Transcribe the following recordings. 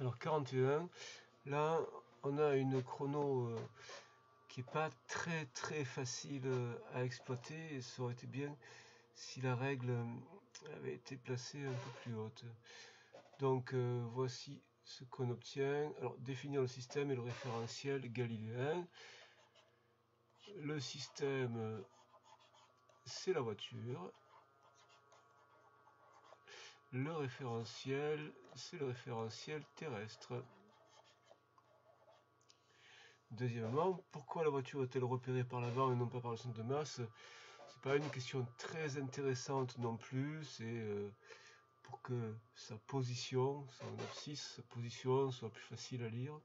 Alors 41, là on a une chrono qui est pas très facile à exploiter, et ça aurait été bien si la règle avait été placée un peu plus haute. Donc voici ce qu'on obtient. Alors définir le système et le référentiel galiléen. Le système, c'est la voiture. Le référentiel, c'est le référentiel terrestre. Deuxièmement, pourquoi la voiture est-elle repérée par l'avant et non pas par le centre de masse? C'est pas une question très intéressante non plus, c'est pour que sa position, son abscisse, sa position soit plus facile à lire.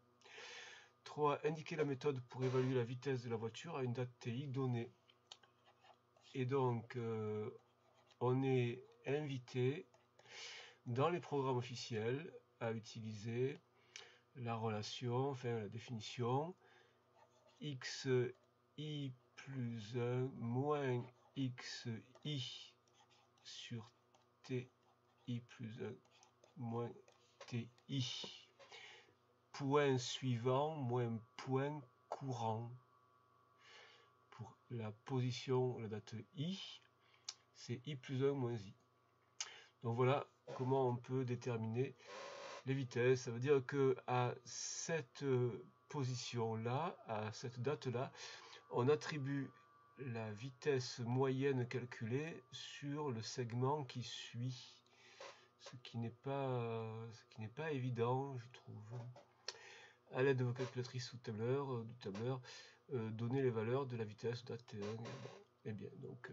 3. Indiquer la méthode pour évaluer la vitesse de la voiture à une date TI donnée. Et donc, on est invité dans les programmes officiels à utiliser la relation, enfin la définition xi plus 1 moins xi sur ti plus 1 moins ti. Point suivant moins point courant. Pour la position, la date i, c'est i plus 1 moins i. Donc voilà comment on peut déterminer les vitesses. Ça veut dire que à cette position-là, à cette date-là, on attribue la vitesse moyenne calculée sur le segment qui suit. Ce qui n'est pas évident, je trouve. À l'aide de vos calculatrices ou tableur, donnez les valeurs de la vitesse date T1. Et bien, donc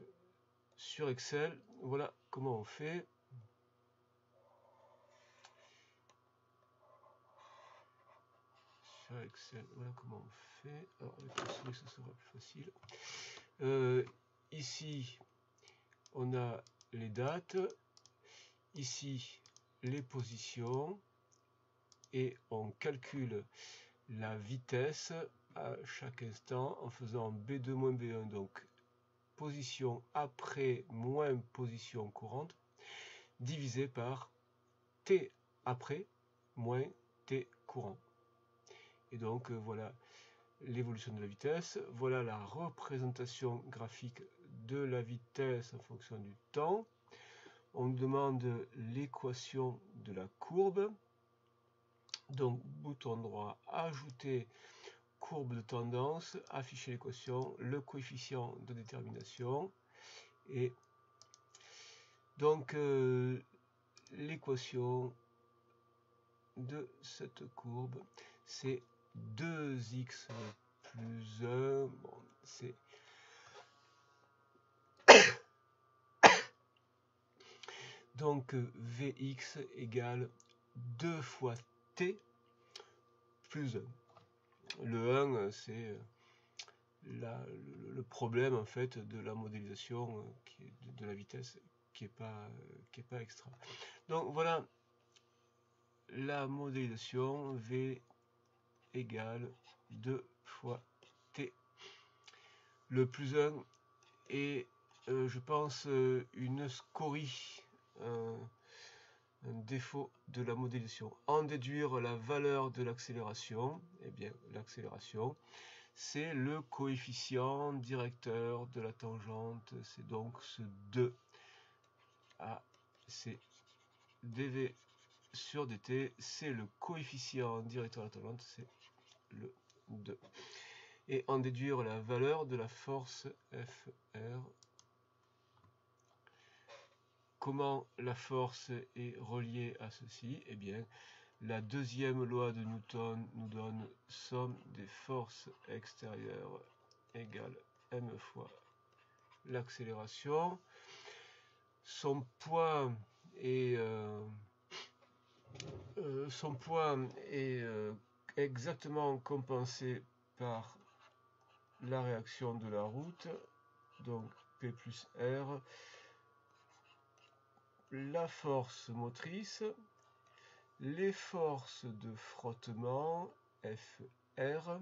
sur Excel, voilà comment on fait. Sur Excel, voilà comment on fait. Alors avec la souris, ça sera plus facile. Ici, on a les dates. Ici, les positions. Et on calcule la vitesse à chaque instant en faisant B2 moins B1. Donc, position après moins position courante, divisé par T après moins T courant. Et donc voilà l'évolution de la vitesse, voilà la représentation graphique de la vitesse en fonction du temps. On nous demande l'équation de la courbe. Donc bouton droit, ajouter courbe de tendance, afficher l'équation, le coefficient de détermination. Et donc l'équation de cette courbe, c'est 2x plus 1, bon, c'est donc Vx égale 2 fois t plus 1. Le 1, c'est le problème en fait de la modélisation de la vitesse qui est pas extra. Donc voilà la modélisation V égale 2 fois t. Le plus 1 est, je pense, une scorie, un défaut de la modélisation. En déduire la valeur de l'accélération, eh bien l'accélération, c'est le coefficient directeur de la tangente, c'est donc ce 2. C'est dv sur dt, c'est le coefficient directeur de la tangente, c'est le 2. Et en déduire la valeur de la force Fr. Comment la force est reliée à ceci? Eh bien, la deuxième loi de Newton nous donne somme des forces extérieures égale m fois l'accélération. Son poids est exactement compensé par la réaction de la route, donc P plus R. La force motrice, les forces de frottement Fr.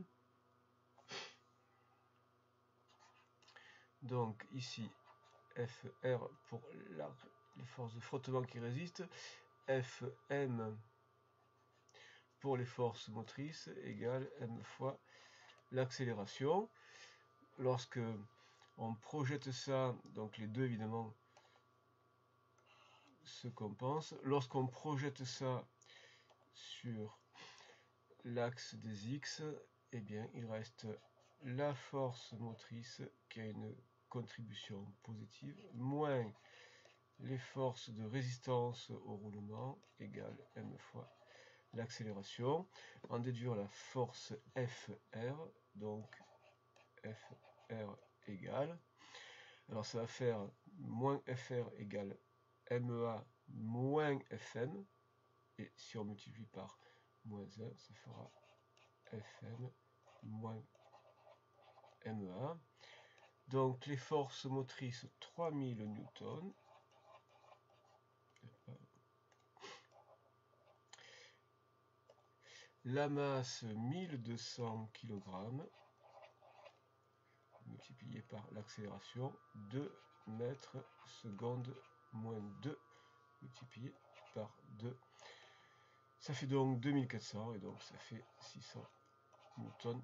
Donc ici Fr pour les forces de frottement qui résistent, Fm pour les forces motrices égale m fois l'accélération. Lorsque on projette ça, donc les deux évidemment se compensent. Lorsqu'on projette ça sur l'axe des x, eh bien il reste la force motrice qui a une contribution positive, moins les forces de résistance au roulement égale m fois l'accélération. En déduire la force FR, donc FR égale, alors ça va faire moins FR égale MEA moins FM, et si on multiplie par moins 1, ça fera FM moins MEA. Donc les forces motrices 3000 newtons, la masse 1200 kg, multiplié par l'accélération 2 mètres seconde moins 2 multiplié par 2. Ça fait donc 2400 et donc ça fait 600 newtons.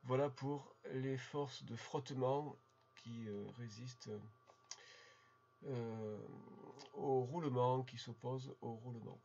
Voilà pour les forces de frottement qui résistent au roulement, qui s'opposent au roulement.